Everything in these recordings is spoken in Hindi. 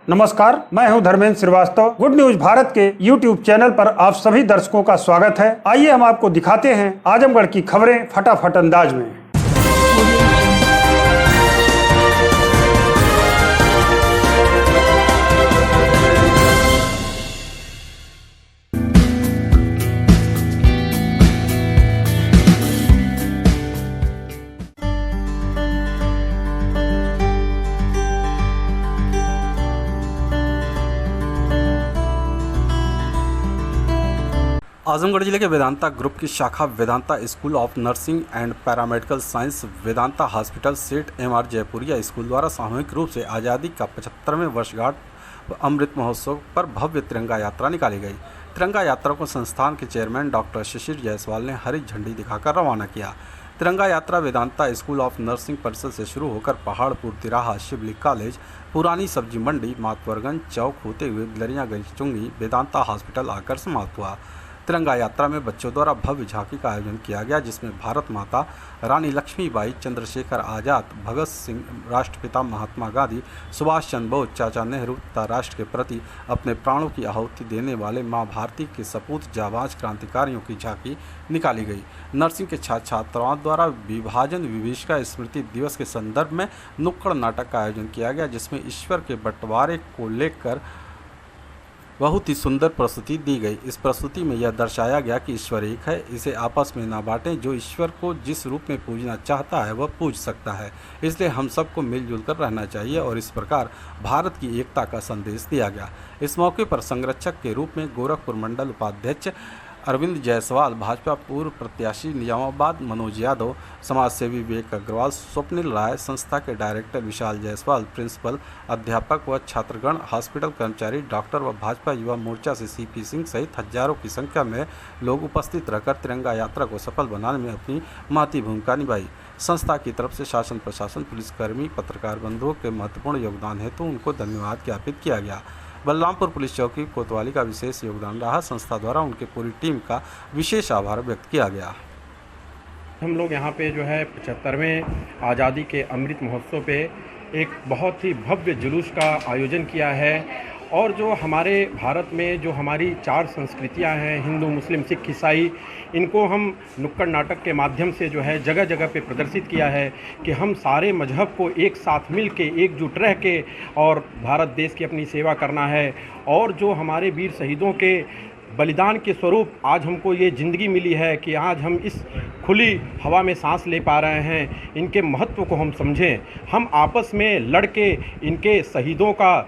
नमस्कार, मैं हूं धर्मेंद्र श्रीवास्तव। गुड न्यूज भारत के YouTube चैनल पर आप सभी दर्शकों का स्वागत है। आइए हम आपको दिखाते हैं आजमगढ़ की खबरें फटाफट अंदाज में। आजमगढ़ जिले के वेदांता ग्रुप की शाखा Vedanta school of nursing and paramedical science Vedanta hospital सेठ MR जयपुरिया स्कूल द्वारा सामूहिक रूप से आज़ादी का 75वें वर्षगांठ अमृत महोत्सव पर भव्य तिरंगा यात्रा निकाली गई। तिरंगा यात्रा को संस्थान के चेयरमैन डॉक्टर शिशिर जायसवाल ने हरी झंडी दिखाकर रवाना किया। तिरंगा यात्रा वेदांता स्कूल ऑफ नर्सिंग परिसर से शुरू होकर पहाड़पुर तिराहा, शिवली कॉलेज, पुरानी सब्जी मंडी, मातवरगंज चौक होते हुए बिलरियागंज चुंगी वेदांता हॉस्पिटल आकर समाप्त हुआ। तिरंगा यात्रा में बच्चों द्वारा भव्य झांकी का आयोजन किया गया, जिसमें भारत माता, रानी लक्ष्मीबाई, चंद्रशेखर आज़ाद, भगत सिंह, राष्ट्रपिता महात्मा गांधी, सुभाष चंद्र बोस, चाचा नेहरू तथा राष्ट्र के प्रति अपने प्राणों की आहुति देने वाले मां भारती के सपूत जाबाज क्रांतिकारियों की झांकी निकाली गई। नर्सिंग के छात्र छात्राओं द्वारा विभाजन विभीषिका स्मृति दिवस के संदर्भ में नुक्कड़ नाटक का आयोजन किया गया, जिसमें ईश्वर के बंटवारे को लेकर बहुत ही सुंदर प्रस्तुति दी गई। इस प्रस्तुति में यह दर्शाया गया कि ईश्वर एक है, इसे आपस में ना बांटें। जो ईश्वर को जिस रूप में पूजना चाहता है वह पूज सकता है, इसलिए हम सबको मिलजुल कर रहना चाहिए और इस प्रकार भारत की एकता का संदेश दिया गया। इस मौके पर संरक्षक के रूप में गोरखपुर मंडल उपाध्यक्ष अरविंद जायसवाल, भाजपा पूर्व प्रत्याशी निजामाबाद मनोज यादव, समाजसेवी विवेक अग्रवाल, स्वप्निल राय, संस्था के डायरेक्टर विशाल जायसवाल, प्रिंसिपल, अध्यापक व छात्रगण, हॉस्पिटल कर्मचारी, डॉक्टर व भाजपा युवा मोर्चा से CP सिंह सहित हजारों की संख्या में लोग उपस्थित रहकर तिरंगा यात्रा को सफल बनाने में अपनी महती भूमिका निभाई। संस्था की तरफ से शासन प्रशासन, पुलिसकर्मी, पत्रकार बंधुओं के महत्वपूर्ण योगदान हेतु उनको धन्यवाद ज्ञापित किया गया। बलरामपुर पुलिस चौकी कोतवाली का विशेष योगदान रहा। संस्था द्वारा उनके पूरी टीम का विशेष आभार व्यक्त किया गया। हम लोग यहाँ पे जो है 75वें आज़ादी के अमृत महोत्सव पे एक बहुत ही भव्य जुलूस का आयोजन किया है और जो हमारे भारत में जो हमारी 4 संस्कृतियाँ हैं, हिंदू, मुस्लिम, सिख, ईसाई, इनको हम नुक्कड़ नाटक के माध्यम से जो है जगह जगह पे प्रदर्शित किया है कि हम सारे मजहब को एक साथ मिल के एकजुट रह के और भारत देश की अपनी सेवा करना है। और जो हमारे वीर शहीदों के बलिदान के स्वरूप आज हमको ये ज़िंदगी मिली है कि आज हम इस खुली हवा में सांस ले पा रहे हैं, इनके महत्व को हम समझें। हम आपस में लड़ के इनके शहीदों का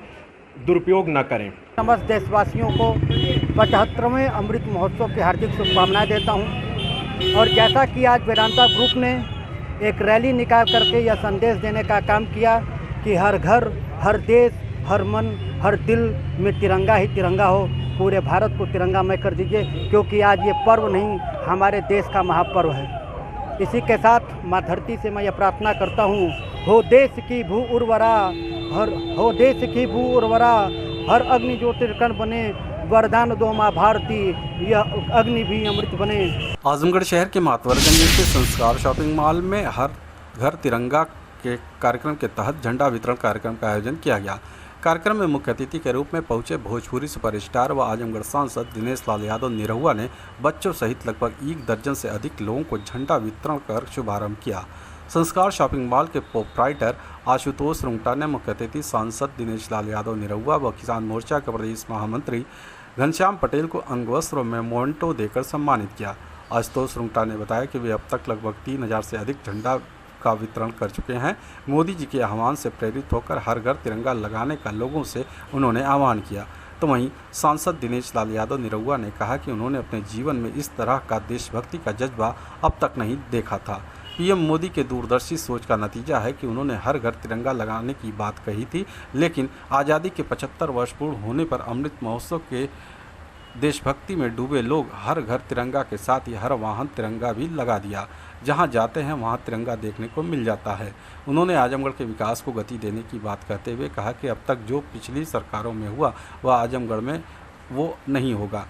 दुरुपयोग न करें। समस्त देशवासियों को 75वें अमृत महोत्सव की हार्दिक शुभकामनाएं देता हूं। और जैसा कि आज वेदांता ग्रुप ने एक रैली निकाल करके यह संदेश देने का काम किया कि हर घर, हर देश, हर मन, हर दिल में तिरंगा ही तिरंगा हो, पूरे भारत को तिरंगामय कर दीजिए, क्योंकि आज ये पर्व नहीं, हमारे देश का महापर्व है। इसी के साथ माँ धरती से मैं ये प्रार्थना करता हूँ, हो देश की भू उर्वरा, हो देश की भू उर्वरा, हर अग्नि ज्योतिर्कण बने, वरदान दो माँ भारती, यह अग्नि भी अमृत बने। आजमगढ़ शहर के मातवरगंज के संस्कार शॉपिंग मॉल में हर घर तिरंगा के कार्यक्रम के तहत झंडा वितरण कार्यक्रम का आयोजन किया गया। कार्यक्रम में मुख्य अतिथि के रूप में पहुंचे भोजपुरी सुपरस्टार व आजमगढ़ सांसद दिनेश लाल यादव निरहुआ ने बच्चों सहित लगभग 1 दर्जन से अधिक लोगों को झंडा वितरण कर शुभारंभ किया। संस्कार शॉपिंग मॉल के प्रोप्राइटर आशुतोष रुंगटा ने मुख्य अतिथि सांसद दिनेश लाल यादव निरहुआ व किसान मोर्चा के प्रदेश महामंत्री घनश्याम पटेल को अंगवस्त्र में मोमेंटो देकर सम्मानित किया। आशुतोष रुंगटा ने बताया कि वे अब तक लगभग 3000 से अधिक झंडा का वितरण कर चुके हैं। मोदी जी के आह्वान से प्रेरित होकर हर घर तिरंगा लगाने का लोगों से उन्होंने आह्वान किया। तो वहीं सांसद दिनेश लाल यादव निरहुआ ने कहा कि उन्होंने अपने जीवन में इस तरह का देशभक्ति का जज्बा अब तक नहीं देखा था। PM मोदी के दूरदर्शी सोच का नतीजा है कि उन्होंने हर घर तिरंगा लगाने की बात कही थी, लेकिन आज़ादी के 75 वर्ष पूर्ण होने पर अमृत महोत्सव के देशभक्ति में डूबे लोग हर घर तिरंगा के साथ ही हर वाहन तिरंगा भी लगा दिया। जहां जाते हैं वहां तिरंगा देखने को मिल जाता है। उन्होंने आजमगढ़ के विकास को गति देने की बात कहते हुए कहा कि अब तक जो पिछली सरकारों में हुआ वह आजमगढ़ में वो नहीं होगा।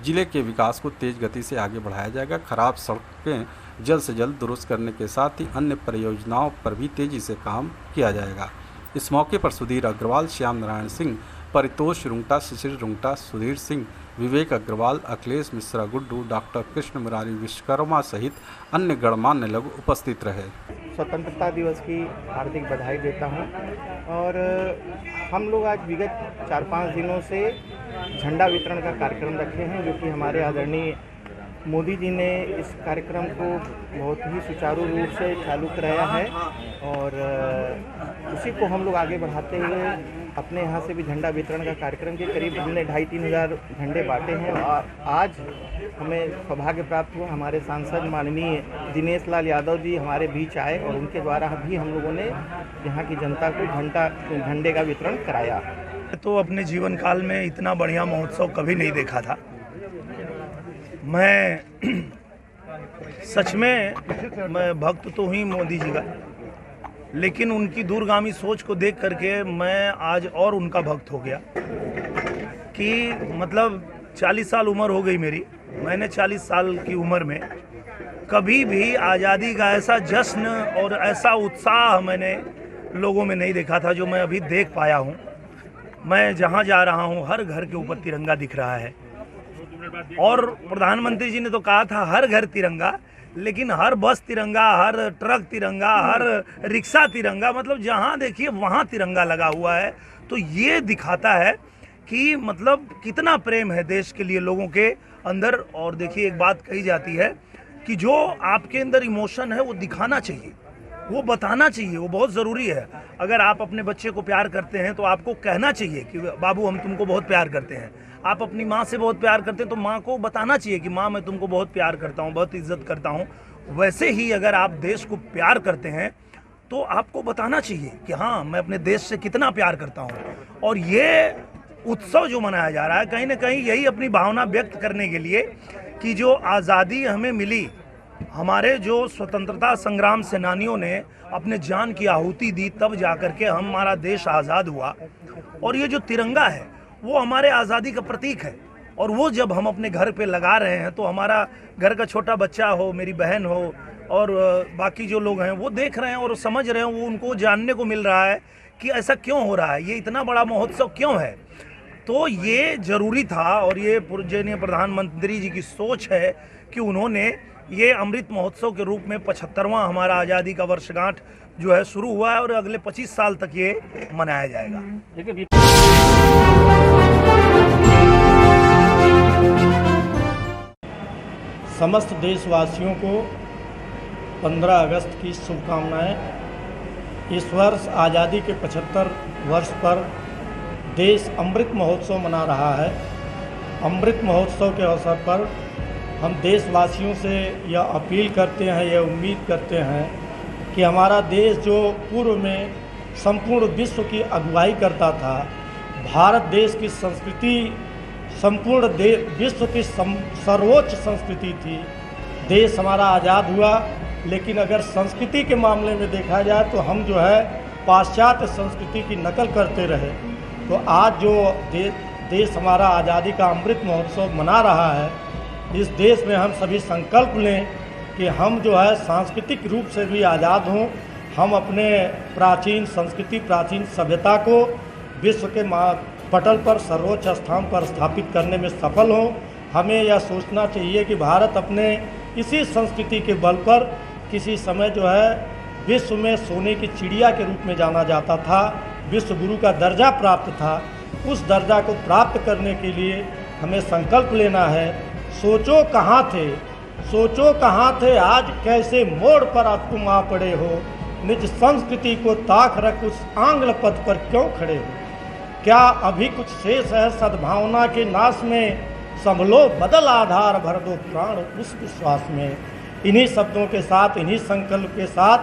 जिले के विकास को तेज गति से आगे बढ़ाया जाएगा। खराब सड़कें जल्द से जल्द दुरुस्त करने के साथ ही अन्य परियोजनाओं पर भी तेजी से काम किया जाएगा। इस मौके पर सुधीर अग्रवाल, श्याम नारायण सिंह, परितोष रुंगटा, शिशिर रुंगटा, सुधीर सिंह, विवेक अग्रवाल, अखिलेश मिश्रा गुड्डू, डॉक्टर कृष्ण मुरारी विश्वकर्मा सहित अन्य गणमान्य लोग उपस्थित रहे। स्वतंत्रता दिवस की हार्दिक बधाई देता हूं। और हम लोग आज विगत 4-5 दिनों से झंडा वितरण का कार्यक्रम रखे हैं, जो कि हमारे आदरणीय मोदी जी ने इस कार्यक्रम को बहुत ही सुचारू रूप से चालू कराया है और उसी को हम लोग आगे बढ़ाते हुए अपने यहाँ से भी झंडा वितरण का कार्यक्रम के करीब हमने 2,500-3 हज़ार झंडे बांटे हैं। और आज हमें सौभाग्य प्राप्त हुआ, हमारे सांसद माननीय दिनेश लाल यादव जी हमारे बीच आए और उनके द्वारा भी हम लोगों ने यहाँ की जनता को झंडे का वितरण कराया। तो अपने जीवन काल में इतना बढ़िया महोत्सव कभी नहीं देखा था। मैं सच में भक्त तो हुई मोदी जी का, लेकिन उनकी दूरगामी सोच को देख करके मैं आज और उनका भक्त हो गया कि मतलब 40 साल उम्र हो गई मेरी। मैंने 40 साल की उम्र में कभी भी आज़ादी का ऐसा जश्न और ऐसा उत्साह मैंने लोगों में नहीं देखा था जो मैं अभी देख पाया हूँ। मैं जहाँ जा रहा हूँ हर घर के ऊपर तिरंगा दिख रहा है और प्रधानमंत्री जी ने तो कहा था हर घर तिरंगा, लेकिन हर बस तिरंगा, हर ट्रक तिरंगा, हर रिक्शा तिरंगा, मतलब जहाँ देखिए वहाँ तिरंगा लगा हुआ है। तो ये दिखाता है कि मतलब कितना प्रेम है देश के लिए लोगों के अंदर। और देखिए एक बात कही जाती है कि जो आपके अंदर इमोशन है वो दिखाना चाहिए, वो बताना चाहिए, वो बहुत ज़रूरी है। अगर आप अपने बच्चे को प्यार करते हैं तो आपको कहना चाहिए कि बाबू हम तुमको बहुत प्यार करते हैं। आप अपनी माँ से बहुत प्यार करते हैं तो माँ को बताना चाहिए कि माँ मैं तुमको बहुत प्यार करता हूँ, बहुत इज्जत करता हूँ। वैसे ही अगर आप देश को प्यार करते हैं तो आपको बताना चाहिए कि हाँ मैं अपने देश से कितना प्यार करता हूँ। और ये उत्सव जो मनाया जा रहा है कहीं ना कहीं यही अपनी भावना व्यक्त करने के लिए कि जो आज़ादी हमें मिली, हमारे जो स्वतंत्रता संग्राम सेनानियों ने अपने जान की आहुति दी, तब जाकर के हमारा देश आज़ाद हुआ। और ये जो तिरंगा है वो हमारे आज़ादी का प्रतीक है। और वो जब हम अपने घर पे लगा रहे हैं तो हमारा घर का छोटा बच्चा हो, मेरी बहन हो और बाकी जो लोग हैं वो देख रहे हैं और समझ रहे हैं, वो उनको जानने को मिल रहा है कि ऐसा क्यों हो रहा है, ये इतना बड़ा महोत्सव क्यों है। तो ये ज़रूरी था और ये पूजनीय प्रधानमंत्री जी की सोच है कि उन्होंने ये अमृत महोत्सव के रूप में 75वां हमारा आज़ादी का वर्षगांठ जो है शुरू हुआ है और अगले 25 साल तक ये मनाया जाएगा। समस्त देशवासियों को 15 अगस्त की शुभकामनाएं। इस वर्ष आज़ादी के 75 वर्ष पर देश अमृत महोत्सव मना रहा है। अमृत महोत्सव के अवसर पर हम देशवासियों से यह अपील करते हैं, यह उम्मीद करते हैं कि हमारा देश जो पूर्व में संपूर्ण विश्व की अगुवाई करता था, भारत देश की संस्कृति संपूर्ण विश्व की सर्वोच्च संस्कृति थी। देश हमारा आज़ाद हुआ, लेकिन अगर संस्कृति के मामले में देखा जाए तो हम जो है पाश्चात्य संस्कृति की नकल करते रहे। तो आज जो देश हमारा आज़ादी का अमृत महोत्सव मना रहा है, इस देश में हम सभी संकल्प लें कि हम जो है सांस्कृतिक रूप से भी आज़ाद हों। हम अपने प्राचीन संस्कृति, प्राचीन सभ्यता को विश्व के पटल पर सर्वोच्च स्थान पर स्थापित करने में सफल हों। हमें यह सोचना चाहिए कि भारत अपने इसी संस्कृति के बल पर किसी समय जो है विश्व में सोने की चिड़िया के रूप में जाना जाता था, विश्व गुरु का दर्जा प्राप्त था। उस दर्जा को प्राप्त करने के लिए हमें संकल्प लेना है। सोचो कहाँ थे, सोचो कहाँ थे, आज कैसे मोड़ पर अब तुम आ पड़े हो। निज संस्कृति को ताक रख उस आंग्ल पद पर क्यों खड़े हो। क्या अभी कुछ शेष है सद्भावना के नाश में, संभलो बदल आधार भर दो प्राण उस विश्वास में। इन्हीं शब्दों के साथ, इन्हीं संकल्प के साथ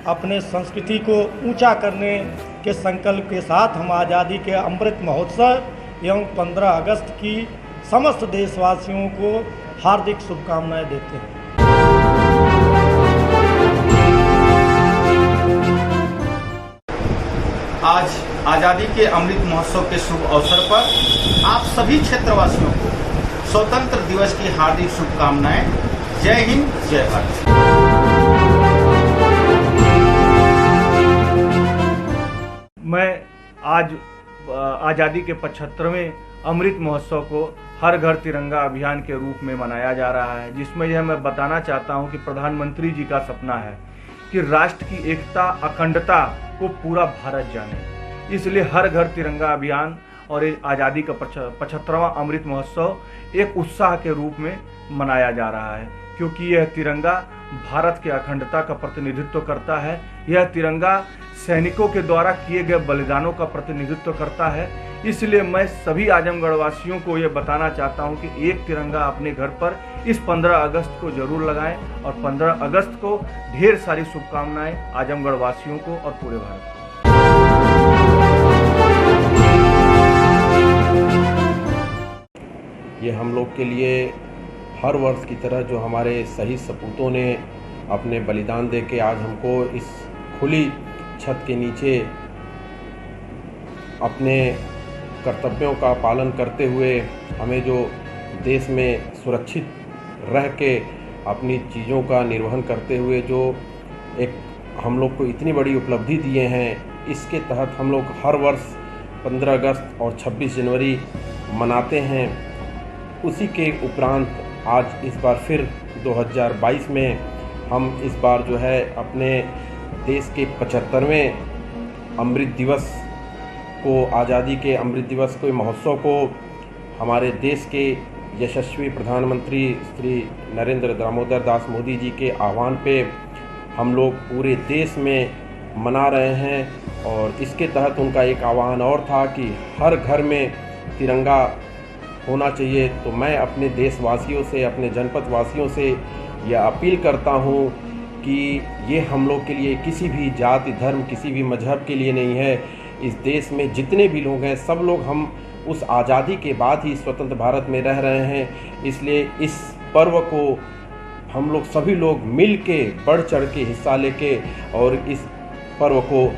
अपने संस्कृति को ऊंचा करने के संकल्प के साथ हम आज़ादी के अमृत महोत्सव एवं 15 अगस्त की समस्त देशवासियों को हार्दिक शुभकामनाएं देते हैं। आज आज़ादी के अमृत महोत्सव के शुभ अवसर पर आप सभी क्षेत्रवासियों को स्वतंत्र दिवस की हार्दिक शुभकामनाएं। जय हिंद, जय भारत। मैं आज आज़ादी के 75वें अमृत महोत्सव को हर घर तिरंगा अभियान के रूप में मनाया जा रहा है, जिसमें यह मैं बताना चाहता हूं कि प्रधानमंत्री जी का सपना है कि राष्ट्र की एकता अखंडता को पूरा भारत जाने। इसलिए हर घर तिरंगा अभियान और आज़ादी का 75वां अमृत महोत्सव एक उत्साह के रूप में मनाया जा रहा है, क्योंकि यह तिरंगा भारत के अखंडता का प्रतिनिधित्व करता है। यह तिरंगा सैनिकों के द्वारा किए गए बलिदानों का प्रतिनिधित्व करता है। इसलिए मैं सभी आजमगढ़ वासियों को यह बताना चाहता हूं कि एक तिरंगा अपने घर पर इस 15 अगस्त को जरूर लगाएं और 15 अगस्त को ढेर सारी शुभकामनाएं आजमगढ़ वासियों को और पूरे भारत को। ये हम लोग के लिए हर वर्ष की तरह जो हमारे शहीद सपूतों ने अपने बलिदान दे के आज हमको इस खुली छत के नीचे अपने कर्तव्यों का पालन करते हुए हमें जो देश में सुरक्षित रह के अपनी चीज़ों का निर्वहन करते हुए जो एक हम लोग को इतनी बड़ी उपलब्धि दिए हैं, इसके तहत हम लोग हर वर्ष 15 अगस्त और 26 जनवरी मनाते हैं। उसी के उपरांत आज इस बार फिर 2022 में हम इस बार जो है अपने देश के 75वें अमृत दिवस को, आज़ादी के अमृत दिवस के महोत्सव को हमारे देश के यशस्वी प्रधानमंत्री श्री नरेंद्र दामोदर दास मोदी जी के आह्वान पे हम लोग पूरे देश में मना रहे हैं। और इसके तहत उनका एक आह्वान और था कि हर घर में तिरंगा होना चाहिए। तो मैं अपने देशवासियों से, अपने जनपद वासियों से यह अपील करता हूँ कि ये हम लोग के लिए किसी भी जाति धर्म, किसी भी मजहब के लिए नहीं है। इस देश में जितने भी लोग हैं, सब लोग हम उस आज़ादी के बाद ही स्वतंत्र भारत में रह रहे हैं। इसलिए इस पर्व को हम लोग सभी लोग मिल के बढ़ चढ़ के हिस्सा लेके और इस पर्व को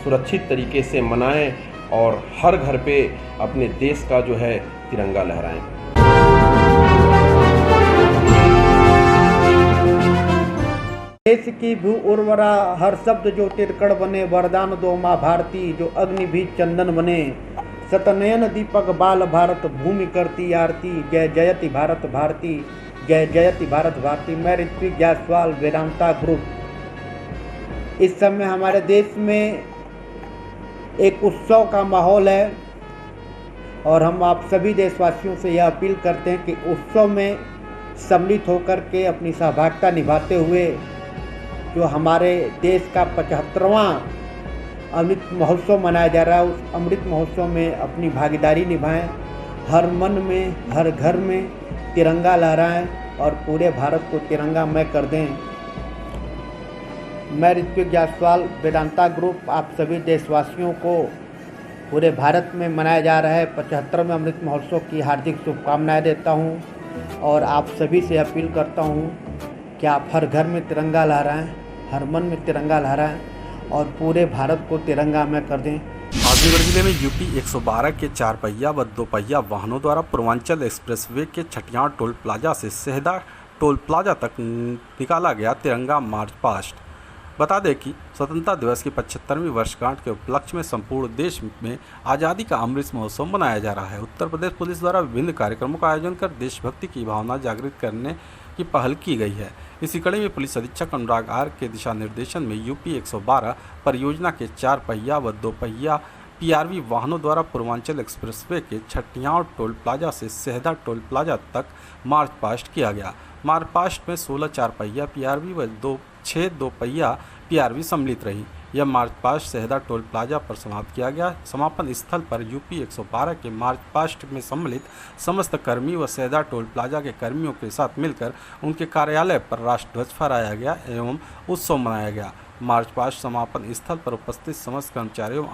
सुरक्षित तरीके से मनाएं और हर घर पे अपने देश का जो है तिरंगा लहराएं। देश की भू उर्वरा हर शब्द जो तिरकड़ बने, वरदान दो माँ भारती जो अग्नि भी चंदन बने। सतनयन दीपक बाल भारत भूमि करती आरती, जय जयति भारत भारती, जय जयति भारत भारती। मैं ऋत्विक जायसवाल, वेदांता ग्रुप। इस समय हमारे देश में एक उत्सव का माहौल है और हम आप सभी देशवासियों से यह अपील करते हैं कि उत्सव में सम्मिलित होकर के अपनी सहभागिता निभाते हुए जो हमारे देश का 75वां अमृत महोत्सव मनाया जा रहा है, उस अमृत महोत्सव में अपनी भागीदारी निभाएं। हर मन में, हर घर में तिरंगा लहराएं और पूरे भारत को तिरंगामय कर दें। मैं ऋत्विक जायसवाल, वेदांता ग्रुप आप सभी देशवासियों को पूरे भारत में मनाया जा रहा है 75वें अमृत महोत्सव की हार्दिक शुभकामनाएं देता हूं और आप सभी से अपील करता हूं कि आप हर घर में तिरंगा लहराएं, हर मन में तिरंगा लहराएं और पूरे भारत को तिरंगामय कर दें। आजमगढ़ जिले में यूपी 112 के 4 पहिया व 2 पहिया वाहनों द्वारा पूर्वांचल एक्सप्रेसवे के छठियार टोल प्लाजा से सेहदा टोल प्लाजा तक निकाला गया तिरंगा मार्च पास्ट। बता दें कि स्वतंत्रता दिवस की 75वीं वर्षगांठ के उपलक्ष्य में संपूर्ण देश में आज़ादी का अमृत महोत्सव मनाया जा रहा है। उत्तर प्रदेश पुलिस द्वारा विभिन्न कार्यक्रमों का आयोजन कर देशभक्ति की भावना जागृत करने की पहल की गई है। इसी कड़ी में पुलिस अधीक्षक अनुराग आर के दिशा निर्देशन में यूपी 112 परियोजना के 4 पहिया व 2 पहिया पीआरवी वाहनों द्वारा पूर्वांचल एक्सप्रेसवे के छठियार टोल प्लाजा से सेहदा टोल प्लाजा तक मार्च पास्ट किया गया। मार्च पास्ट में 16 4 पहिया पीआरवी व 6 2 पहिया पीआरवी सम्मिलित रही। यह march past Sehda toll plaza पर समाप्त किया गया। समापन स्थल पर यूपी 112 के मार्च पास्ट में सम्मिलित समस्त कर्मी व सेहदा टोल प्लाजा के कर्मियों के साथ मिलकर उनके कार्यालय पर राष्ट्रध्वज फहराया गया एवं उत्सव मनाया गया। मार्च पास्ट समापन स्थल पर उपस्थित समस्त कर्मचारियों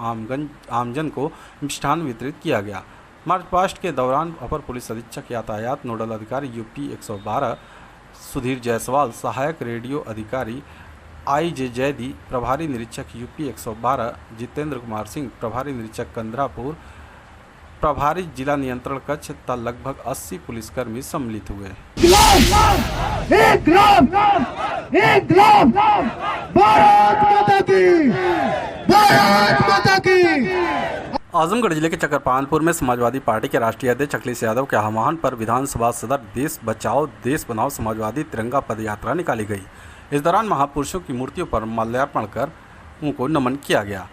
आमजन को मिष्ठान वितरित किया गया। मार्च पास्ट के दौरान अपर पुलिस अधीक्षक यातायात नोडल अधिकारी यूपी 112 सुधीर जायसवाल, सहायक रेडियो अधिकारी IJ जैदी, प्रभारी निरीक्षक यूपी 112 जितेंद्र कुमार सिंह, प्रभारी निरीक्षक कंदरापुर, प्रभारी जिला नियंत्रण कक्ष तथा लगभग 80 पुलिसकर्मी सम्मिलित हुए। भारत माता की आजमगढ़ जिले के चकरपानपुर में समाजवादी पार्टी के राष्ट्रीय अध्यक्ष अखिलेश यादव के आह्वान पर विधानसभा सदर देश बचाओ देश बनाओ समाजवादी तिरंगा पद यात्रा निकाली गई। इस दौरान महापुरुषों की मूर्तियों पर माल्यार्पण कर उनको नमन किया गया।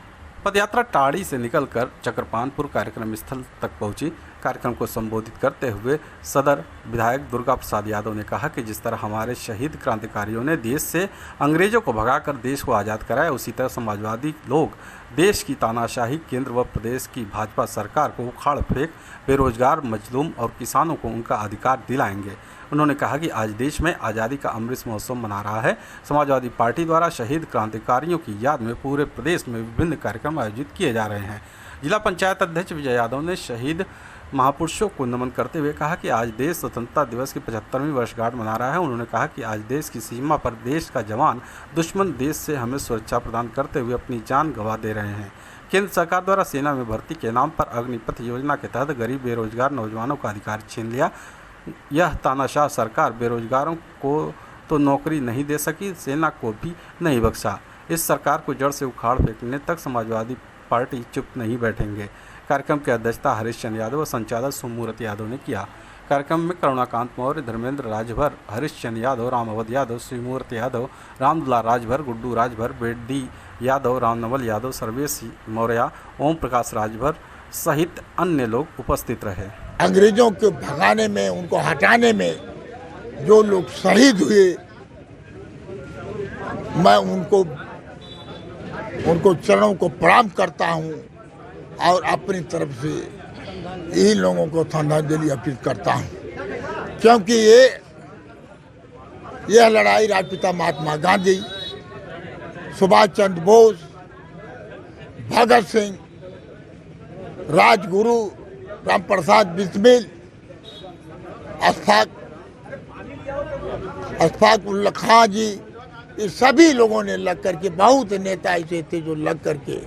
पदयात्रा टाड़ी से निकलकर चकरपानपुर कार्यक्रम स्थल तक पहुंची। कार्यक्रम को संबोधित करते हुए सदर विधायक दुर्गा प्रसाद यादव ने कहा कि जिस तरह हमारे शहीद क्रांतिकारियों ने देश से अंग्रेजों को भगाकर देश को आज़ाद कराया, उसी तरह समाजवादी लोग देश की तानाशाही केंद्र व प्रदेश की भाजपा सरकार को उखाड़ फेंक बेरोजगार, मजलूम और किसानों को उनका अधिकार दिलाएंगे। उन्होंने कहा कि आज देश में आज़ादी का अमृत महोत्सव मना रहा है। समाजवादी पार्टी द्वारा शहीद क्रांतिकारियों की याद में पूरे प्रदेश में विभिन्न कार्यक्रम आयोजित किए जा रहे हैं। जिला पंचायत अध्यक्ष विजय यादव ने शहीद महापुरुषों को नमन करते हुए कहा कि आज देश स्वतंत्रता दिवस की 75वीं वर्षगांठ मना रहा है। उन्होंने कहा कि आज देश की सीमा पर देश का जवान दुश्मन देश से हमें सुरक्षा प्रदान करते हुए अपनी जान गंवा दे रहे हैं। केंद्र सरकार द्वारा सेना में भर्ती के नाम पर अग्निपथ योजना के तहत गरीब बेरोजगार नौजवानों का अधिकार छीन लिया। यह तानाशाह सरकार बेरोजगारों को तो नौकरी नहीं दे सकी, सेना को भी नहीं बख्शा। इस सरकार को जड़ से उखाड़ फेंकने तक समाजवादी पार्टी चुप नहीं बैठेंगे। कार्यक्रम की अध्यक्षता हरीश चंद्र यादव व संचालक सोमूर्त यादव ने किया। कार्यक्रम में करुणाकांत मौर्य, धर्मेंद्र राजभर, हरीश चंद्र यादव, राम अवध यादव, श्रीमूर्त यादव, रामदुलार राजभर, गुड्डू राजभर, बेड्डी यादव, रामनवल यादव, सर्वेश मौर्य, ओम प्रकाश राजभर सहित अन्य लोग उपस्थित रहे। अंग्रेजों को भगाने में, उनको हटाने में जो लोग शहीद हुए, मैं उनको चरणों को प्रणाम करता हूं और अपनी तरफ से यही लोगों को श्रद्धांजलि अर्पित करता हूं, क्योंकि यह लड़ाई राष्ट्रपिता महात्मा गांधी, सुभाष चंद्र बोस, भगत सिंह, राजगुरु राम प्रसाद बिस्मिल, अशफाक उल्ला खां जी, ये सभी लोगों ने लग करके, बहुत नेता ऐसे थे जो लग करके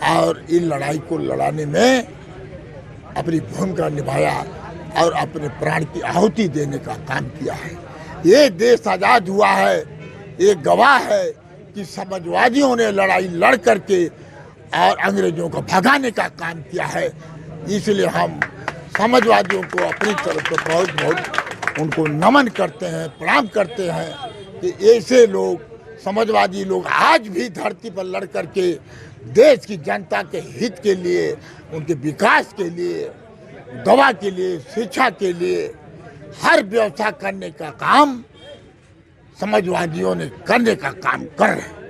और इन लड़ाई को लड़ाने में अपनी भूमिका निभाया और अपने प्राण की आहुति देने का काम किया है। ये देश आज़ाद हुआ है, ये गवाह है कि समाजवादियों ने लड़ाई लड़ करके और अंग्रेजों को भगाने का काम किया है। इसलिए हम समाजवादियों को अपनी तरफ से बहुत बहुत उनको नमन करते हैं, प्रणाम करते हैं कि ऐसे लोग, समाजवादी लोग आज भी धरती पर लड़ करके देश की जनता के हित के लिए, उनके विकास के लिए, दवा के लिए, शिक्षा के लिए हर व्यवस्था करने का काम समाजवादियों ने करने का काम कर रहे हैं।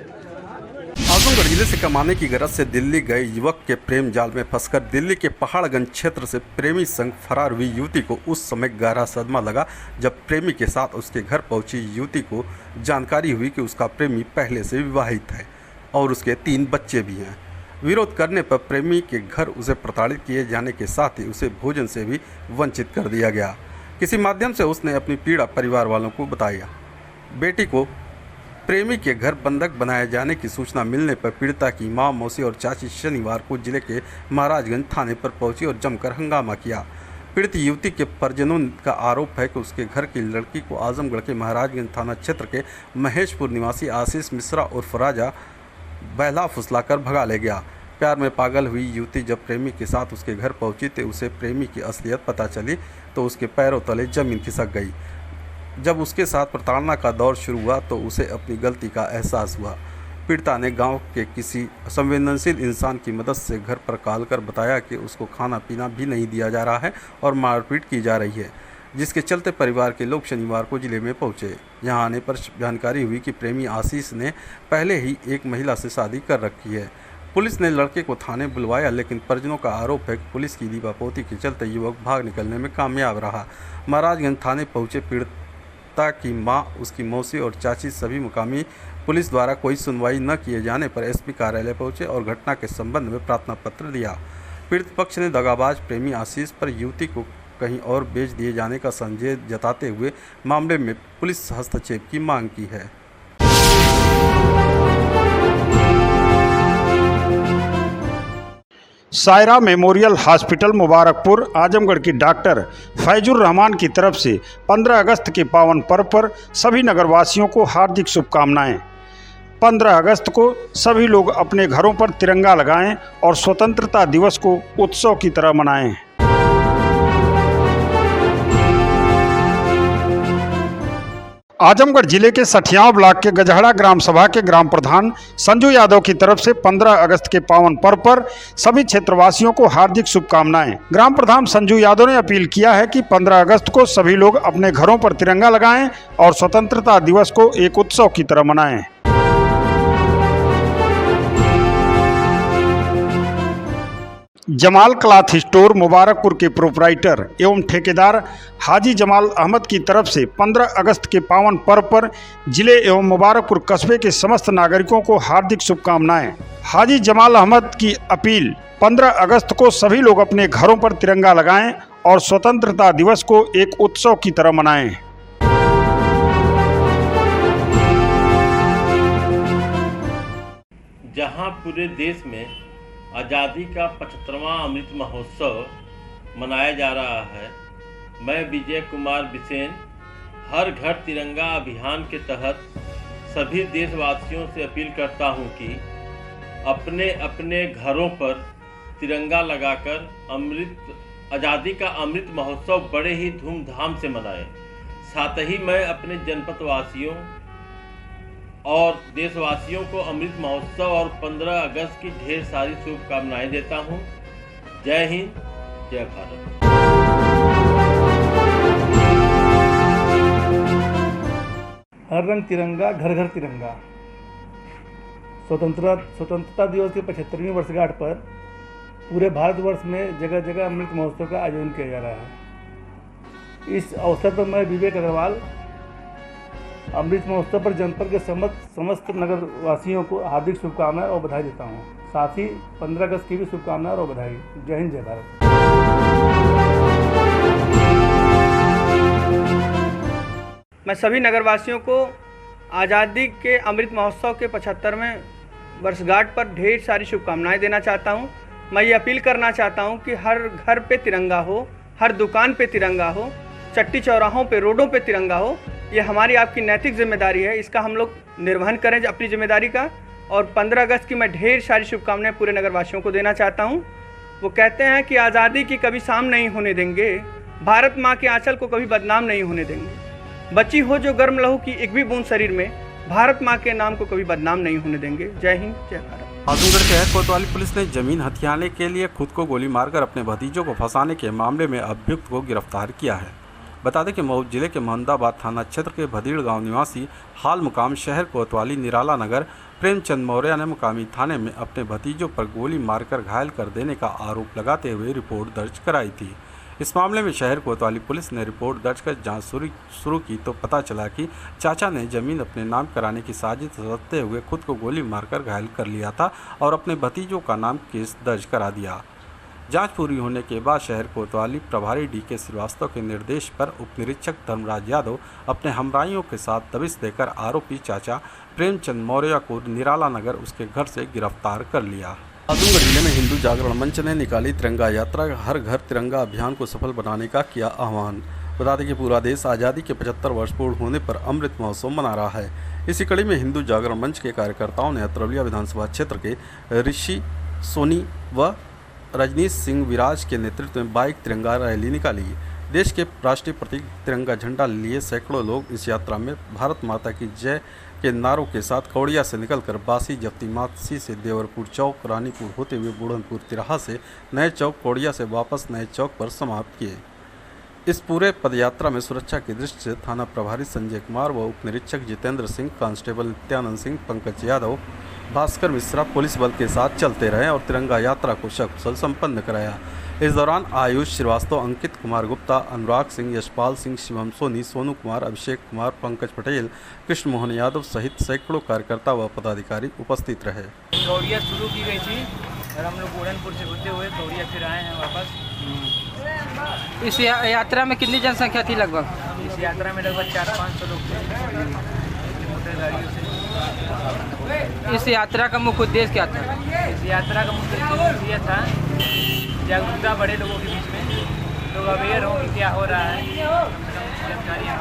आजमगढ़ जिले से कमाने की गरज से दिल्ली गए युवक के प्रेम जाल में फंसकर दिल्ली के पहाड़गंज क्षेत्र से प्रेमी संग फरार हुई युवती को उस समय गहरा सदमा लगा जब प्रेमी के साथ उसके घर पहुंची युवती को जानकारी हुई कि उसका प्रेमी पहले से विवाहित है और उसके 3 बच्चे भी हैं। विरोध करने पर प्रेमी के घर उसे प्रताड़ित किए जाने के साथ ही उसे भोजन से भी वंचित कर दिया गया। किसी माध्यम से उसने अपनी पीड़ा परिवार वालों को बताया। बेटी को प्रेमी के घर बंधक बनाए जाने की सूचना मिलने पर पीड़िता की मां, मौसी और चाची शनिवार को जिले के महाराजगंज थाने पर पहुंची और जमकर हंगामा किया। पीड़ित युवती के परिजनों का आरोप है कि उसके घर की लड़की को आजमगढ़ के महाराजगंज थाना क्षेत्र के महेशपुर निवासी आशीष मिश्रा उर्फ राजा बहला फुसलाकर भगा ले गया। प्यार में पागल हुई युवती जब प्रेमी के साथ उसके घर पहुंची तो उसे प्रेमी की असलियत पता चली तो उसके पैरों तले जमीन खिसक गई। जब उसके साथ प्रताड़ना का दौर शुरू हुआ तो उसे अपनी गलती का एहसास हुआ। पीड़िता ने गांव के किसी संवेदनशील इंसान की मदद से घर पर कॉल कर बताया कि उसको खाना पीना भी नहीं दिया जा रहा है और मारपीट की जा रही है, जिसके चलते परिवार के लोग शनिवार को जिले में पहुंचे। यहां आने पर जानकारी हुई कि प्रेमी आशीष ने पहले ही एक महिला से शादी कर रखी है। पुलिस ने लड़के को थाने बुलवाया, लेकिन परिजनों का आरोप है कि पुलिस की दीवापोती के चलते युवक भाग निकलने में कामयाब रहा। महाराजगंज थाने पहुंचे पीड़िता की मां, उसकी मौसी और चाची सभी मुकामी पुलिस द्वारा कोई सुनवाई न किए जाने पर एसपी कार्यालय पहुंचे और घटना के संबंध में प्रार्थना पत्र दिया। पीड़ित पक्ष ने दगाबाज प्रेमी आशीष पर युवती को कहीं और बेच दिए जाने का संदेह जताते हुए मामले में पुलिस हस्तक्षेप की मांग की है। सायरा मेमोरियल हॉस्पिटल मुबारकपुर आजमगढ़ की डॉक्टर फैजुर रहमान की तरफ से 15 अगस्त के पावन पर्व पर सभी नगरवासियों को हार्दिक शुभकामनाएं। 15 अगस्त को सभी लोग अपने घरों पर तिरंगा लगाएं और स्वतंत्रता दिवस को उत्सव की तरह मनाएं। आजमगढ़ जिले के सठियाव ब्लॉक के गजहड़ा ग्राम सभा के ग्राम प्रधान संजू यादव की तरफ से 15 अगस्त के पावन पर्व पर सभी क्षेत्रवासियों को हार्दिक शुभकामनाएं। ग्राम प्रधान संजू यादव ने अपील किया है कि 15 अगस्त को सभी लोग अपने घरों पर तिरंगा लगाएं और स्वतंत्रता दिवस को एक उत्सव की तरह मनाएं। जमाल क्लॉथ स्टोर मुबारकपुर के प्रोपराइटर एवं ठेकेदार हाजी जमाल अहमद की तरफ से 15 अगस्त के पावन पर्व पर जिले एवं मुबारकपुर कस्बे के समस्त नागरिकों को हार्दिक शुभकामनाएं। हाजी जमाल अहमद की अपील 15 अगस्त को सभी लोग अपने घरों पर तिरंगा लगाएं और स्वतंत्रता दिवस को एक उत्सव की तरह मनाएं। जहां पूरे देश में आज़ादी का 75वां अमृत महोत्सव मनाया जा रहा है, मैं विजय कुमार बिसेन हर घर तिरंगा अभियान के तहत सभी देशवासियों से अपील करता हूं कि अपने अपने घरों पर तिरंगा लगाकर आज़ादी का अमृत महोत्सव बड़े ही धूमधाम से मनाएं। साथ ही मैं अपने जनपद वासियों और देशवासियों को अमृत महोत्सव और 15 अगस्त की ढेर सारी शुभकामनाएं देता हूं। जय हिंद, जय भारत। हर रंग तिरंगा, घर घर तिरंगा। स्वतंत्रता दिवस की 75वीं वर्षगांठ पर पूरे भारतवर्ष में जगह जगह अमृत महोत्सव का आयोजन किया जा रहा है। इस अवसर पर मैं विवेक अग्रवाल अमृत महोत्सव पर जनपद के समस्त नगर वासियों को हार्दिक शुभकामनाएं और बधाई देता हूं। साथ ही 15 अगस्त की भी शुभकामनाएं और बधाई। जय हिंद, जय भारत। मैं सभी नगरवासियों को आज़ादी के अमृत महोत्सव के 75वें वर्षगांठ पर ढेर सारी शुभकामनाएं देना चाहता हूं। मैं ये अपील करना चाहता हूं कि हर घर पे तिरंगा हो, हर दुकान पे तिरंगा हो, चट्टी चौराहों पे, रोडों पे तिरंगा हो। ये हमारी आपकी नैतिक जिम्मेदारी है, इसका हम लोग निर्वहन करें अपनी जिम्मेदारी का। और 15 अगस्त की मैं ढेर सारी शुभकामनाएं पूरे नगरवासियों को देना चाहता हूं। वो कहते हैं कि आज़ादी की कभी शाम नहीं होने देंगे, भारत माँ के आंचल को कभी बदनाम नहीं होने देंगे। बची हो जो गर्म लहू की एक भी बूंद शरीर में, भारत माँ के नाम को कभी बदनाम नहीं होने देंगे। जय हिंद, जय भारत। आजमगढ़ शहर कोतवाली पुलिस ने जमीन हथियाने के लिए खुद को गोली मारकर अपने भतीजों को फंसाने के मामले में अभियुक्त को गिरफ्तार किया है। बता दें कि मऊ जिले के मोहम्मदाबाद थाना क्षेत्र के भदीड़ गांव निवासी हाल मुकाम शहर कोतवाली निराला नगर प्रेमचंद मौर्य ने मुकामी थाने में अपने भतीजों पर गोली मारकर घायल कर देने का आरोप लगाते हुए रिपोर्ट दर्ज कराई थी। इस मामले में शहर कोतवाली पुलिस ने रिपोर्ट दर्ज कर जांच शुरू की तो पता चला कि चाचा ने जमीन अपने नाम कराने की साजिश रचते हुए खुद को गोली मारकर घायल कर लिया था और अपने भतीजों का नाम केस दर्ज करा दिया। जांच पूरी होने के बाद शहर कोतवाली प्रभारी DK श्रीवास्तव के निर्देश पर उप निरीक्षक धर्मराज यादव अपने हमराइयों के साथ दबिश देकर आरोपी चाचा प्रेमचंद मौर्य को निराला नगर उसके घर से गिरफ्तार कर लिया। आजमगढ़ जिले में हिंदू जागरण मंच ने निकाली तिरंगा यात्रा, हर घर तिरंगा अभियान को सफल बनाने का किया आह्वान। बता दें कि पूरा देश आज़ादी के 75 वर्ष पूर्ण होने पर अमृत महोत्सव मना रहा है। इसी कड़ी में हिंदू जागरण मंच के कार्यकर्ताओं ने अतरौलिया विधानसभा क्षेत्र के ऋषि सोनी व रजनीश सिंह विराज के नेतृत्व में बाइक तिरंगा रैली निकाली। देश के राष्ट्रीय प्रतीक तिरंगा झंडा लिए सैकड़ों लोग इस यात्रा में भारत माता की जय के नारों के साथ कौड़िया से निकलकर बासी जफ्ती मासी से देवरपुर चौक, रानीपुर होते हुए बुढ़नपुर तिराहा से नए चौक, कौड़िया से वापस नए चौक पर समाप्त किए। इस पूरे पदयात्रा में सुरक्षा की दृष्टि से थाना प्रभारी संजय कुमार व उप निरीक्षक जितेंद्र सिंह, कांस्टेबल नित्यानंद सिंह, पंकज यादव, भास्कर मिश्रा पुलिस बल के साथ चलते रहे और तिरंगा यात्रा को सकुशल संपन्न कराया। इस दौरान आयुष श्रीवास्तव, अंकित कुमार गुप्ता, अनुराग सिंह, यशपाल सिंह, शिवम सोनी, सोनू कुमार, अभिषेक कुमार, पंकज पटेल, कृष्ण मोहन यादव सहित सैकड़ों कार्यकर्ता व पदाधिकारी उपस्थित रहे। कौड़िया शुरू की गई थी और हम लोग बुढ़नपुर से होते हुए कौड़िया फिर आए हैं वापस। इस यात्रा में कितनी जनसंख्या थी लगभग? इस यात्रा में लगभग 400-500 लोग थे मोटर गाड़ियों से। इस यात्रा का मुख्य उद्देश्य क्या था? इस यात्रा का मुख्य उद्देश्य यह था जागरूकता बढ़े लोगों के बीच में, लोग अवेयर हों कि क्या हो रहा है, जानकारियाँ।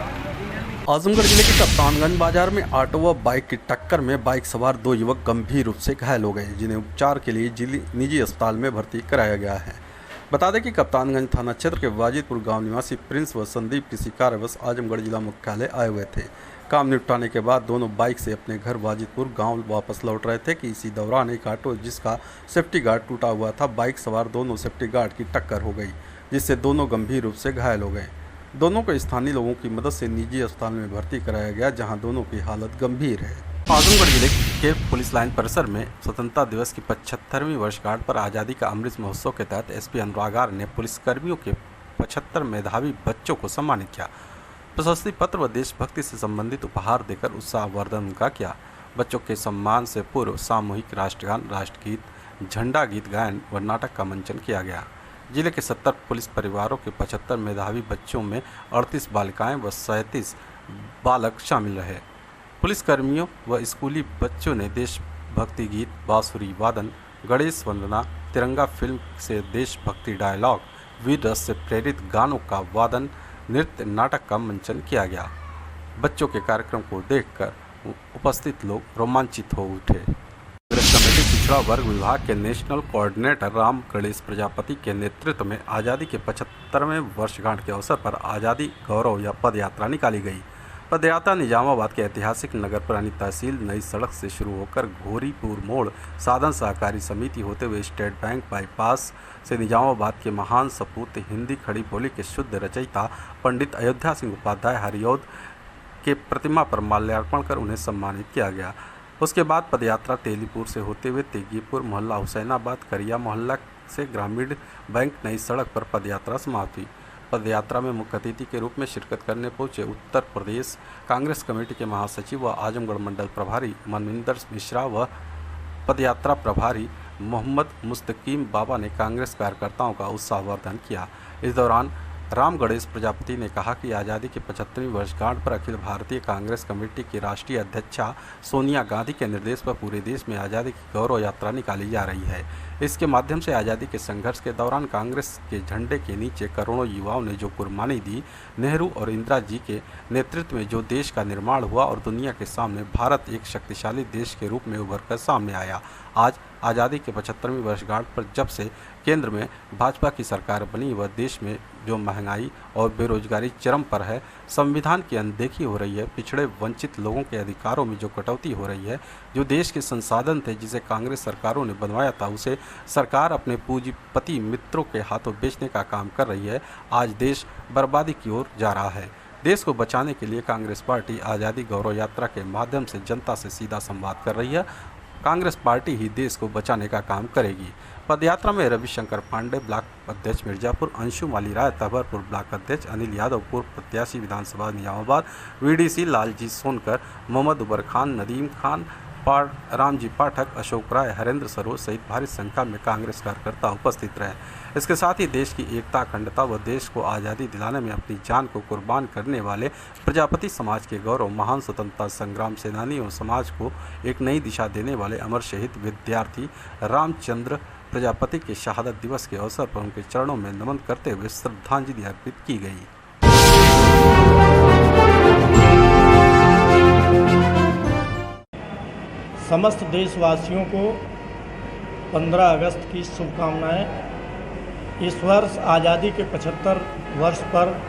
आजमगढ़ जिले के कप्तानगंज बाजार में ऑटो व बाइक की टक्कर में बाइक सवार 2 युवक गंभीर रूप से घायल हो गए, जिन्हें उपचार के लिए निजी अस्पताल में भर्ती कराया गया है। बता दें कि कप्तानगंज थाना क्षेत्र के वाजिदपुर गांव निवासी प्रिंस व संदीप किसी कार्यवश आजमगढ़ जिला मुख्यालय आए हुए थे। काम निपटाने के बाद दोनों बाइक से अपने घर वाजिदपुर गांव वापस लौट रहे थे कि इसी दौरान एक ऑटो जिसका सेफ्टी गार्ड टूटा हुआ था, बाइक सवार दोनों सेफ्टी गार्ड की टक्कर हो गई, जिससे दोनों गंभीर रूप से घायल हो गए। दोनों को स्थानीय लोगों की मदद से निजी अस्पताल में भर्ती कराया गया, जहां दोनों की हालत गंभीर है। आजमगढ़ जिले के पुलिस लाइन परिसर में स्वतंत्रता दिवस की 75वीं वर्षगांठ पर आज़ादी का अमृत महोत्सव के तहत एसपी अनुराग आर ने पुलिसकर्मियों के 75 मेधावी बच्चों को सम्मानित किया। प्रशस्ति पत्र व देशभक्ति से संबंधित उपहार देकर उत्साहवर्धन उनका किया। बच्चों के सम्मान से पूर्व सामूहिक राष्ट्रगान, राष्ट्रगीत, झंडा गीत गायन व नाटक का मंचन किया गया। जिले के 70 पुलिस परिवारों के 75 मेधावी बच्चों में 38 बालिकाएं व 37 बालक शामिल रहे। पुलिसकर्मियों व स्कूली बच्चों ने देशभक्ति गीत, बांसुरी वादन, गणेश वंदना, तिरंगा फिल्म से देशभक्ति डायलॉग, वीर रस से प्रेरित गानों का वादन, नृत्य, नाटक का मंचन किया गया। बच्चों के कार्यक्रम को देखकर उपस्थित लोग रोमांचित हो उठे। कमेटी पिछड़ा वर्ग विभाग के नेशनल कोऑर्डिनेटर राम गणेश प्रजापति के नेतृत्व में आज़ादी के 75वें वर्षगांठ के अवसर पर आज़ादी गौरव या पद यात्रा निकाली गई। पद यात्रा निजामाबाद के ऐतिहासिक नगर पुरानी तहसील नई सड़क से शुरू होकर घोरीपुर मोड़ साधन सहकारी समिति होते हुए स्टेट बैंक बाईपास से निजामाबाद के महान सपूत हिंदी खड़ी बोली के शुद्ध रचयिता पंडित अयोध्या सिंह उपाध्याय हरिऔध के प्रतिमा पर माल्यार्पण कर उन्हें सम्मानित किया गया। उसके बाद पदयात्रा तेलीपुर से होते हुए तेगीपुर मोहल्ला हुसैनाबाद करिया मोहल्ला से ग्रामीण बैंक नई सड़क पर पदयात्रा समाप्त हुई। पदयात्रा में मुख्य अतिथि के रूप में शिरकत करने पहुंचे उत्तर प्रदेश कांग्रेस कमेटी के महासचिव व आजमगढ़ मंडल प्रभारी मनविंदर मिश्रा व पदयात्रा प्रभारी मोहम्मद मुस्तकीम बाबा ने कांग्रेस कार्यकर्ताओं का उत्साहवर्धन किया। इस दौरान राम गणेश प्रजापति ने कहा कि आज़ादी की 75वीं वर्षगांठ पर अखिल भारतीय कांग्रेस कमेटी की राष्ट्रीय अध्यक्षा सोनिया गांधी के निर्देश पर पूरे देश में आज़ादी की गौरव यात्रा निकाली जा रही है। इसके माध्यम से आज़ादी के संघर्ष के दौरान कांग्रेस के झंडे के नीचे करोड़ों युवाओं ने जो कुर्बानी दी, नेहरू और इंदिरा जी के नेतृत्व में जो देश का निर्माण हुआ और दुनिया के सामने भारत एक शक्तिशाली देश के रूप में उभर कर सामने आया। आज आज़ादी के 75वीं वर्षगांठ पर जब से केंद्र में भाजपा की सरकार बनी व देश में जो महंगाई और बेरोजगारी चरम पर है, संविधान की अनदेखी हो रही है, पिछड़े वंचित लोगों के अधिकारों में जो कटौती हो रही है, जो देश के संसाधन थे जिसे कांग्रेस सरकारों ने बनवाया था उसे सरकार अपने पूंजीपति मित्रों के हाथों बेचने का काम कर रही है। आज देश बर्बादी की ओर जा रहा है। देश को बचाने के लिए कांग्रेस पार्टी आज़ादी गौरव यात्रा के माध्यम से जनता से सीधा संवाद कर रही है। कांग्रेस पार्टी ही देश को बचाने का काम करेगी। पदयात्रा में रविशंकर पांडे ब्लॉक अध्यक्ष मिर्जापुर, अंशु माली राय तबरपुर ब्लॉक अध्यक्ष, अनिल यादव पूर्व प्रत्याशी विधानसभा निजामाबाद, वीडीसी लालजी सोनकर, मोहम्मद उबर खान, नदीम खान, रामजी पाठक, अशोक राय, हरेंद्र सरोज सहित भारी संख्या में कांग्रेस कार्यकर्ता उपस्थित रहे। इसके साथ ही देश की एकता, अखंडता व देश को आज़ादी दिलाने में अपनी जान को कुर्बान करने वाले प्रजापति समाज के गौरव, महान स्वतंत्रता संग्राम सेनानी और समाज को एक नई दिशा देने वाले अमर शहीद विद्यार्थी रामचंद्र प्रजापति के शहादत दिवस के अवसर पर उनके चरणों में नमन करते हुए श्रद्धांजलि अर्पित की गई। समस्त देशवासियों को 15 अगस्त की शुभकामनाएं। इस वर्ष आज़ादी के 75 वर्ष पर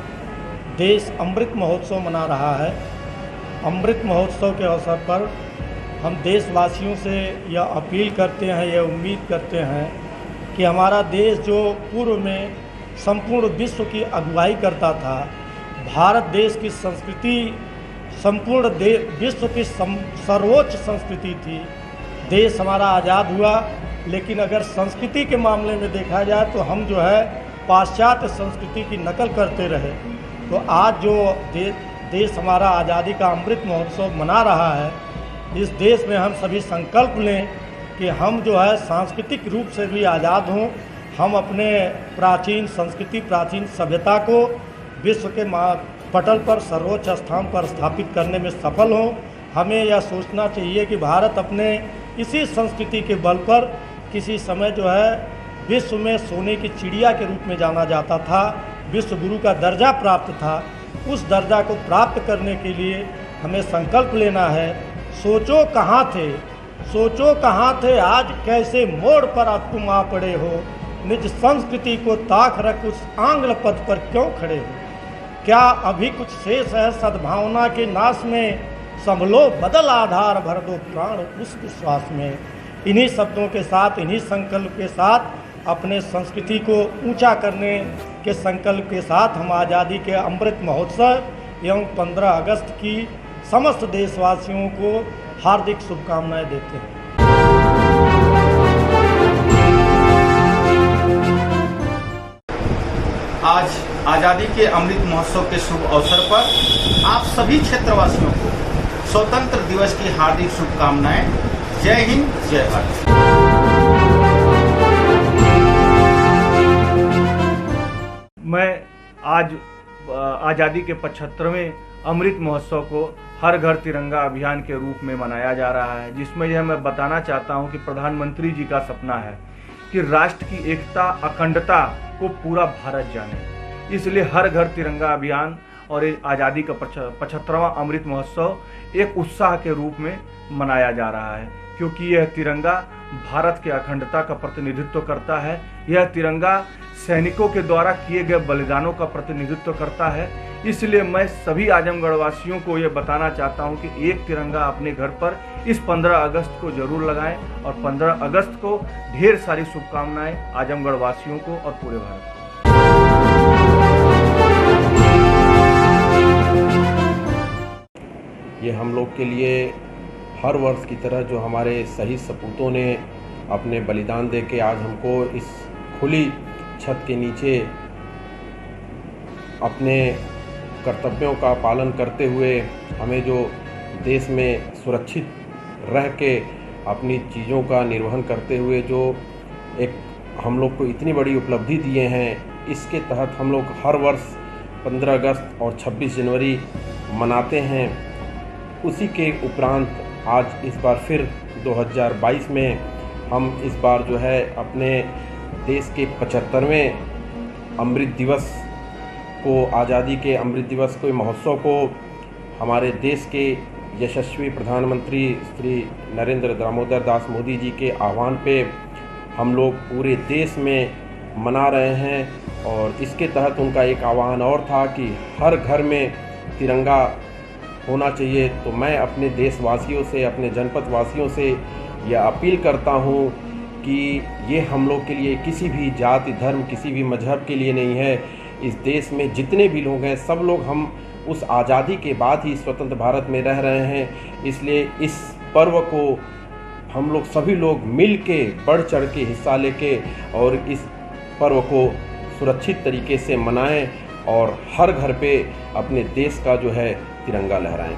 देश अमृत महोत्सव मना रहा है। अमृत महोत्सव के अवसर पर हम देशवासियों से यह अपील करते हैं, यह उम्मीद करते हैं कि हमारा देश जो पूर्व में संपूर्ण विश्व की अगुवाई करता था, भारत देश की संस्कृति संपूर्ण विश्व की सर्वोच्च संस्कृति थी। देश हमारा आज़ाद हुआ, लेकिन अगर संस्कृति के मामले में देखा जाए तो हम जो है पाश्चात्य संस्कृति की नकल करते रहे। तो आज जो देश हमारा आज़ादी का अमृत महोत्सव मना रहा है, इस देश में हम सभी संकल्प लें कि हम जो है सांस्कृतिक रूप से भी आज़ाद हों, हम अपने प्राचीन संस्कृति, प्राचीन सभ्यता को विश्व के पटल पर सर्वोच्च स्थान पर स्थापित करने में सफल हों। हमें यह सोचना चाहिए कि भारत अपने इसी संस्कृति के बल पर किसी समय जो है विश्व में सोने की चिड़िया के रूप में जाना जाता था, विश्व गुरु का दर्जा प्राप्त था। उस दर्जा को प्राप्त करने के लिए हमें संकल्प लेना है। सोचो कहाँ थे, सोचो कहाँ थे, आज कैसे मोड़ पर अब तुम आ पड़े हो। निज संस्कृति को ताक रख उस आंग्ल पद पर क्यों खड़े हो। क्या अभी कुछ शेष है सद्भावना के नाश में, संभलो बदल आधार भर दो प्राण उस विश्वास में। इन्हीं शब्दों के साथ, इन्हीं संकल्प के साथ, अपने संस्कृति को ऊंचा करने के संकल्प के साथ हम आज़ादी के अमृत महोत्सव एवं 15 अगस्त की समस्त देशवासियों को हार्दिक शुभकामनाएं देते हैं। आज आज़ादी के अमृत महोत्सव के शुभ अवसर पर आप सभी क्षेत्रवासियों को स्वतंत्र दिवस की हार्दिक शुभकामनाएं। जय हिंद, जय भारत। मैं आज आज़ादी के 75वें अमृत महोत्सव को हर घर तिरंगा अभियान के रूप में मनाया जा रहा है, जिसमें यह मैं बताना चाहता हूं कि प्रधानमंत्री जी का सपना है कि राष्ट्र की एकता, अखंडता को पूरा भारत जाने। इसलिए हर घर तिरंगा अभियान और आज़ादी का 75वां अमृत महोत्सव एक उत्साह के रूप में मनाया जा रहा है, क्योंकि यह तिरंगा भारत के अखंडता का प्रतिनिधित्व करता है। यह तिरंगा सैनिकों के द्वारा किए गए बलिदानों का प्रतिनिधित्व करता है। इसलिए मैं सभी आजमगढ़ वासियों को यह बताना चाहता हूं कि एक तिरंगा अपने घर पर इस 15 अगस्त को जरूर लगाएं और 15 अगस्त को ढेर सारी शुभकामनाएं आजमगढ़ वासियों को और पूरे भारत को। ये हम लोग के लिए हर वर्ष की तरह जो हमारे शहीद सपूतों ने अपने बलिदान दे के आज हमको इस खुली छत के नीचे अपने कर्तव्यों का पालन करते हुए हमें जो देश में सुरक्षित रह के अपनी चीज़ों का निर्वहन करते हुए जो एक हम लोग को इतनी बड़ी उपलब्धि दिए हैं, इसके तहत हम लोग हर वर्ष 15 अगस्त और 26 जनवरी मनाते हैं। उसी के उपरांत आज इस बार फिर 2022 में हम इस बार जो है अपने देश के 75वें अमृत दिवस को, आज़ादी के अमृत दिवस के महोत्सव को हमारे देश के यशस्वी प्रधानमंत्री श्री नरेंद्र दामोदर दास मोदी जी के आह्वान पे हम लोग पूरे देश में मना रहे हैं। और इसके तहत उनका एक आह्वान और था कि हर घर में तिरंगा होना चाहिए। तो मैं अपने देशवासियों से, अपने जनपद वासियों से यह अपील करता हूँ कि ये हम लोग के लिए किसी भी जाति, धर्म, किसी भी मजहब के लिए नहीं है। इस देश में जितने भी लोग हैं, सब लोग हम उस आज़ादी के बाद ही स्वतंत्र भारत में रह रहे हैं। इसलिए इस पर्व को हम लोग सभी लोग मिल के, बढ़ चढ़ के हिस्सा लेके और इस पर्व को सुरक्षित तरीके से मनाएं और हर घर पे अपने देश का जो है तिरंगा लहराएं।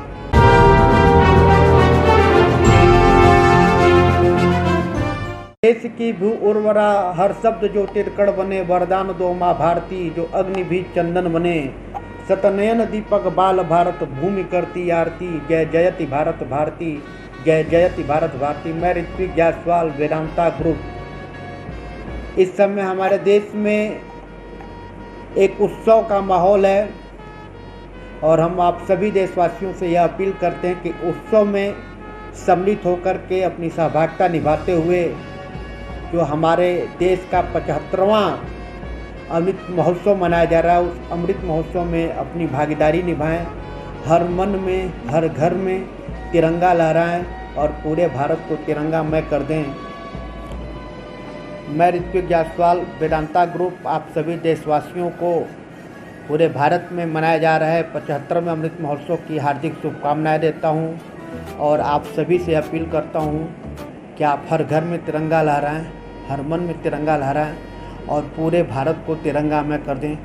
देश की भू उर्वरा हर शब्द जो तिरकड़ बने, वरदान दो माँ भारती जो अग्नि भी चंदन बने। सतनयन दीपक बाल भारत भूमि करती आरती, जय जयति भारत भारती, जय जयति भारत भारती। मैं ऋत्विक जायसवाल, वेदांता ग्रुप। इस समय हमारे देश में एक उत्सव का माहौल है और हम आप सभी देशवासियों से यह अपील करते हैं कि उत्सव में सम्मिलित होकर के अपनी सहभागिता निभाते हुए जो हमारे देश का 75वां अमृत महोत्सव मनाया जा रहा है, उस अमृत महोत्सव में अपनी भागीदारी निभाएं। हर मन में, हर घर में तिरंगा लहराएं और पूरे भारत को तिरंगामय कर दें। मैं ऋत्विक जायसवाल, वेदांता ग्रुप आप सभी देशवासियों को पूरे भारत में मनाया जा रहा है 75वें अमृत महोत्सव की हार्दिक शुभकामनाएं देता हूं और आप सभी से अपील करता हूं कि आप हर घर में तिरंगा लहराएं, हर मन में तिरंगा लहराएं और पूरे भारत को तिरंगामय कर दें।